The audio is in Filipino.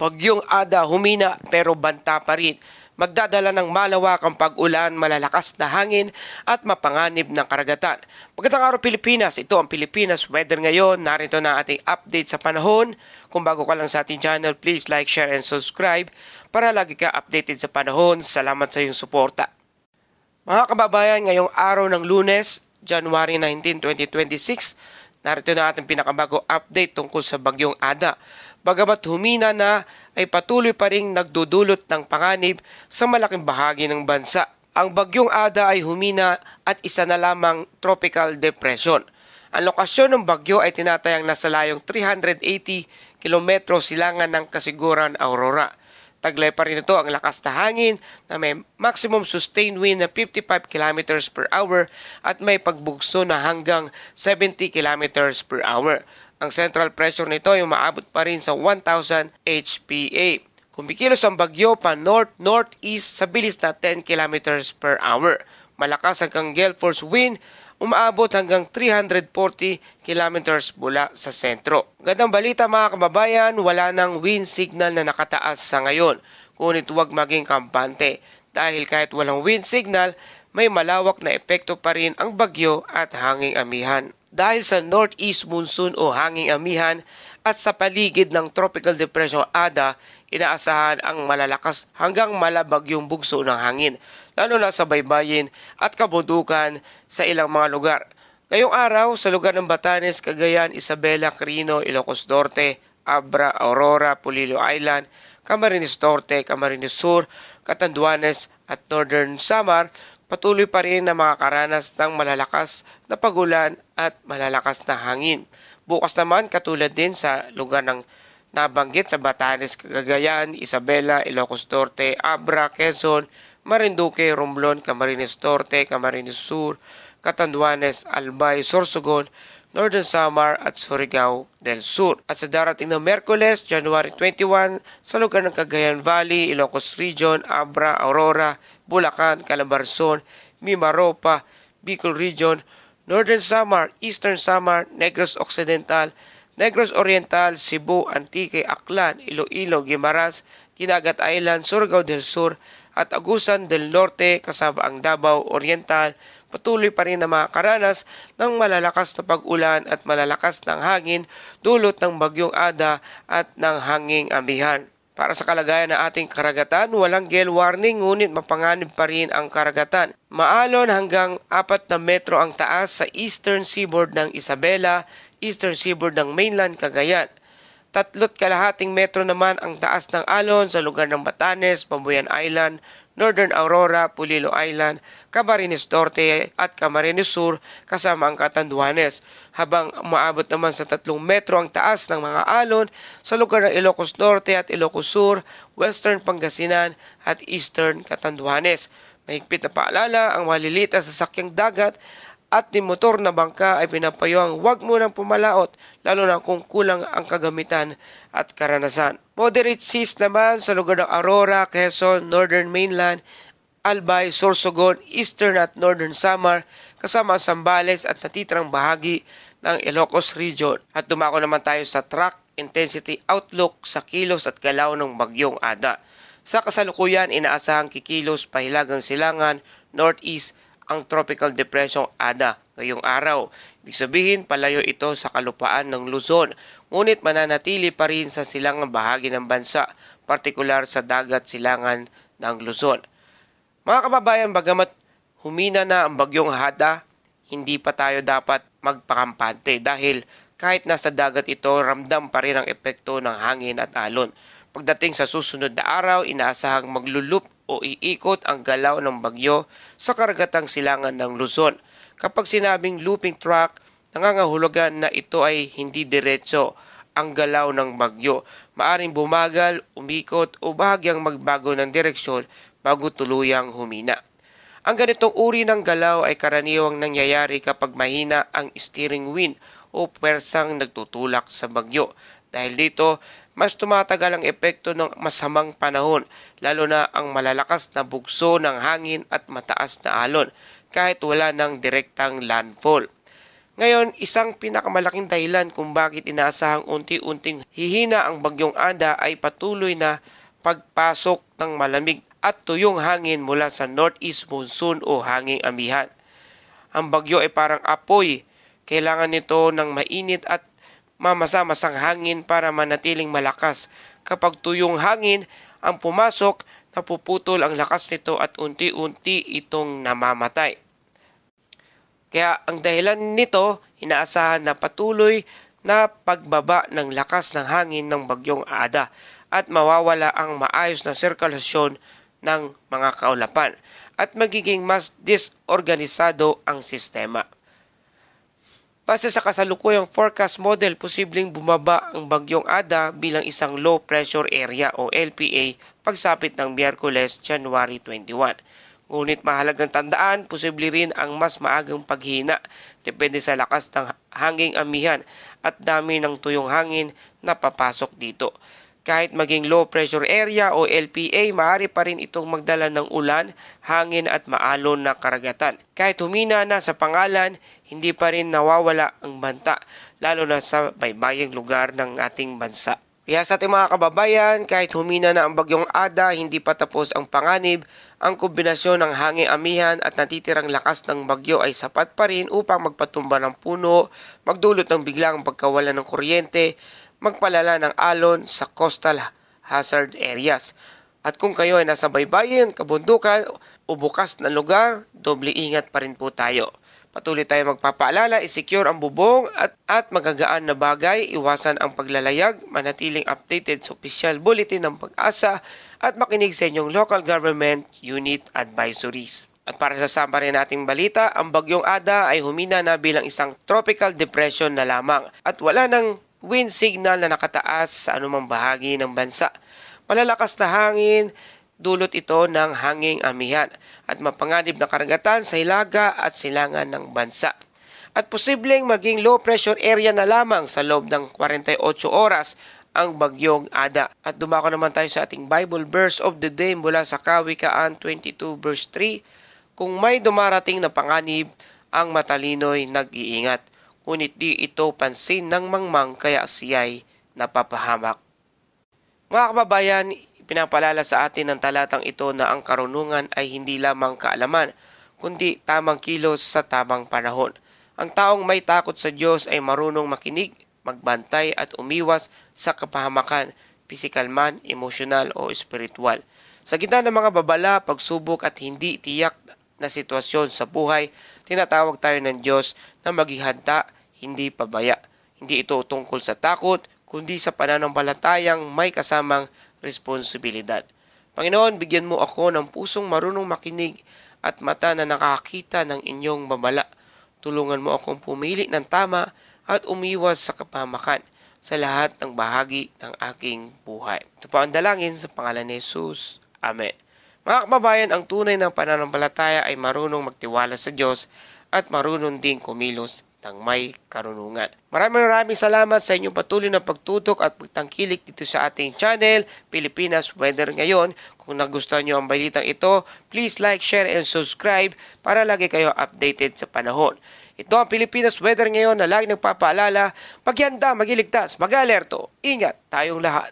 Bagyong Ada humina pero banta pa rin. Magdadala ng malawakang pag-ulan, malalakas na hangin at mapanganib ng karagatan. Magandang araw Pilipinas, ito ang Pilipinas Weather ngayon. Narito na ating update sa panahon. Kung bago ka lang sa ating channel, please like, share and subscribe para lagi ka updated sa panahon. Salamat sa iyong suporta. Mga kababayan, ngayong araw ng Lunes, January 19, 2026, narito na ating pinakabago update tungkol sa Bagyong Ada. Bagamat humina na, ay patuloy pa ring nagdudulot ng panganib sa malaking bahagi ng bansa. Ang Bagyong Ada ay humina at isa na lamang tropical depression. Ang lokasyon ng bagyo ay tinatayang nasa layong 380 kilometro silangan ng kasiguran Aurora. Taglay pa rin ito ang lakas na hangin na may maximum sustained wind na 55 km per hour at may pagbugso na hanggang 70 km per hour. Ang central pressure nito ay umaabot pa rin sa 1,000 HPA. Kumikilos ang bagyo pa north-northeast sa bilis na 10 km per hour. Malakas hanggang gale force wind, umaabot hanggang 340 km mula sa sentro. Gandang balita mga kababayan, wala nang wind signal na nakataas sa ngayon. Ngunit huwag maging kampante dahil kahit walang wind signal, may malawak na epekto pa rin ang bagyo at hanging amihan. Dahil sa northeast monsoon o hanging amihan at sa paligid ng Tropical Depression Ada, inaasahan ang malalakas hanggang malabagyong bugso ng hangin, lalo na sa baybayin at kabundukan sa ilang mga lugar. Ngayong araw, sa lugar ng Batanes, Cagayan, Isabela, Quirino, Ilocos Norte, Abra, Aurora, Polillo Island, Camarines Norte, Camarines Sur, Catanduanes at Northern Samar, patuloy pa rin na makakaranas ng malalakas na pagulan at malalakas na hangin. Bukas naman, katulad din sa lugar ng nabanggit sa Batanes, Cagayan, Isabela, Ilocos Norte, Abra, Quezon, Marinduque, Romblon, Camarines Norte, Camarines Sur, Catanduanes, Albay, Sorsogon, Northern Samar at Surigao del Sur. At sa darating na Miyerkules, January 21, sa lugar ng Cagayan Valley, Ilocos Region, Abra, Aurora, Bulacan, Calabarzon, Mimaropa, Bicol Region, Northern Samar, Eastern Samar, Negros Occidental, Negros Oriental, Cebu, Antique, Aklan, Iloilo, Guimaras, Dinagat Island, Surigao del Sur at Agusan del Norte kasama ang Davao Oriental, patuloy pa rin na makakaranas ng malalakas na pag-ulan at malalakas ng hangin dulot ng Bagyong Ada at ng hanging amihan. Para sa kalagayan ng ating karagatan, walang gale warning ngunit mapanganib pa rin ang karagatan. Maalon hanggang 4 na metro ang taas sa eastern seaboard ng Isabela, eastern seaboard ng mainland Cagayan. 3.5 metro naman ang taas ng alon sa lugar ng Batanes, Pambuyan Island, Northern Aurora, Polillo Island, Camarines Norte at Camarines Sur kasama ang Catanduanes, habang umaabot naman sa 3 metro ang taas ng mga alon sa lugar ng Ilocos Norte at Ilocos Sur, Western Pangasinan at Eastern Catanduanes. Mahigpit na paalala, ang maliliit na sasakyang dagat at ni motor na bangka ay pinapayuhang huwag munang pumalaot, lalo na kung kulang ang kagamitan at karanasan. Moderate seas naman sa lugar ng Aurora, Quezon, Northern Mainland, Albay, Sorsogon, Eastern at Northern Samar, kasama ang Zambales at natitirang bahagi ng Ilocos Region. At dumako naman tayo sa track intensity outlook sa kilos at galaw ng Bagyong Ada. Sa kasalukuyan, inaasahang kikilos pahilagang silangan, northeast, ang Tropical Depression Ada ngayong araw. Ibig sabihin, palayo ito sa kalupaan ng Luzon, ngunit mananatili pa rin sa silangang bahagi ng bansa, partikular sa dagat silangan ng Luzon. Mga kababayan, bagamat humina na ang Bagyong Ada, hindi pa tayo dapat magpakampante dahil kahit nasa dagat ito, ramdam pa rin ang epekto ng hangin at alon. Pagdating sa susunod na araw, inaasahang maglulup o iikot ang galaw ng bagyo sa karagatang silangan ng Luzon. Kapag sinabing looping track, nangangahulugan na ito ay hindi diretso ang galaw ng bagyo. Maaring bumagal, umikot o bahagyang magbago ng direksyon bago tuluyang humina. Ang ganitong uri ng galaw ay karaniwang nangyayari kapag mahina ang steering wind o pwersang nagtutulak sa bagyo. Dahil dito, mas tumatagal ang epekto ng masamang panahon, lalo na ang malalakas na bugso ng hangin at mataas na alon, kahit wala ng direktang landfall. Ngayon, isang pinakamalaking dahilan kung bakit inaasahang unti-unting hihina ang bagyong Ada ay patuloy na pagpasok ng malamig at tuyong hangin mula sa northeast monsoon o hanging amihan. Ang bagyo ay parang apoy. Kailangan nito ng mainit at mamasa-masang hangin para manatiling malakas. Kapag tuyong hangin ang pumasok, napuputol ang lakas nito at unti-unti itong namamatay. Kaya ang dahilan nito, inaasahan na patuloy na pagbaba ng lakas ng hangin ng bagyong Ada at mawawala ang maayos na sirkulasyon ng mga kaulapan at magiging mas disorganisado ang sistema. Base sa kasalukuyang forecast model, posibleng bumaba ang bagyong Ada bilang isang low pressure area o LPA pagsapit ng Miyerkules, January 21. Ngunit mahalagang tandaan, posible rin ang mas maagang paghina depende sa lakas ng hanging amihan at dami ng tuyong hangin na papasok dito. Kahit maging low pressure area o LPA, maaari pa rin itong magdala ng ulan, hangin at maalon na karagatan. Kahit humina na sa pangalan, hindi pa rin nawawala ang banta, lalo na sa baybayang lugar ng ating bansa. Kaya sa ating mga kababayan, kahit humina na ang bagyong Ada, hindi pa tapos ang panganib. Ang kombinasyon ng hanging amihan at natitirang lakas ng bagyo ay sapat pa rin upang magpatumba ng puno, magdulot ng biglang pagkawala ng kuryente, magpalala ng alon sa coastal hazard areas. At kung kayo ay nasa baybayin, kabundukan o bukas na lugar, doble ingat pa rin po tayo. Patuloy tayo magpapaalala, isecure ang bubong at magagaan na bagay, iwasan ang paglalayag, manatiling updated sa official bulletin ng Pag-asa at makinig sa inyong local government unit advisories. At para sa summary nating balita, ang bagyong Ada ay humina na bilang isang tropical depression na lamang at wala ng wind signal na nakataas sa anumang bahagi ng bansa. Malalakas na hangin, dulot ito ng hanging amihan at mapanganib na karagatan sa hilaga at silangan ng bansa. At posibleng maging low pressure area na lamang sa loob ng 48 oras ang bagyong Ada. At dumako naman tayo sa ating Bible verse of the day mula sa Kawikaan 22 verse 3. Kung may dumarating na panganib, ang matalino'y nag-iingat, ngunit di ito pansin ng mangmang kaya siya'y napapahamak. Mga kababayan, pinapalala sa atin ng talatang ito na ang karunungan ay hindi lamang kaalaman, kundi tamang kilos sa tamang panahon. Ang taong may takot sa Diyos ay marunong makinig, magbantay at umiwas sa kapahamakan, pisikal man, emosyonal o espiritual. Sa gitna ng mga babala, pagsubok at hindi tiyak na sitwasyon sa buhay, tinatawag tayo ng Diyos na maging handa, hindi pabaya. Hindi ito tungkol sa takot, kundi sa pananampalatayang may kasamang responsibilidad. Panginoon, bigyan mo ako ng pusong marunong makinig at mata na nakakita ng inyong babala. Tulungan mo akong pumili ng tama at umiwas sa kapahamakan sa lahat ng bahagi ng aking buhay. Ito po ang dalangin sa pangalan ni Jesus. Amen. Mga kababayan, ang tunay ng pananampalataya ay marunong magtiwala sa Diyos at marunong ding kumilos ng may karunungan. Maraming salamat sa inyong patuloy na pagtutok at pagtangkilik dito sa ating channel, Pilipinas Weather Ngayon. Kung nagustuhan nyo ang balitang ito, please like, share, and subscribe para lagi kayo updated sa panahon. Ito ang Pilipinas Weather Ngayon na lagi nagpapaalala, maghanda, magiligtas, mag-alerto. Ingat tayong lahat.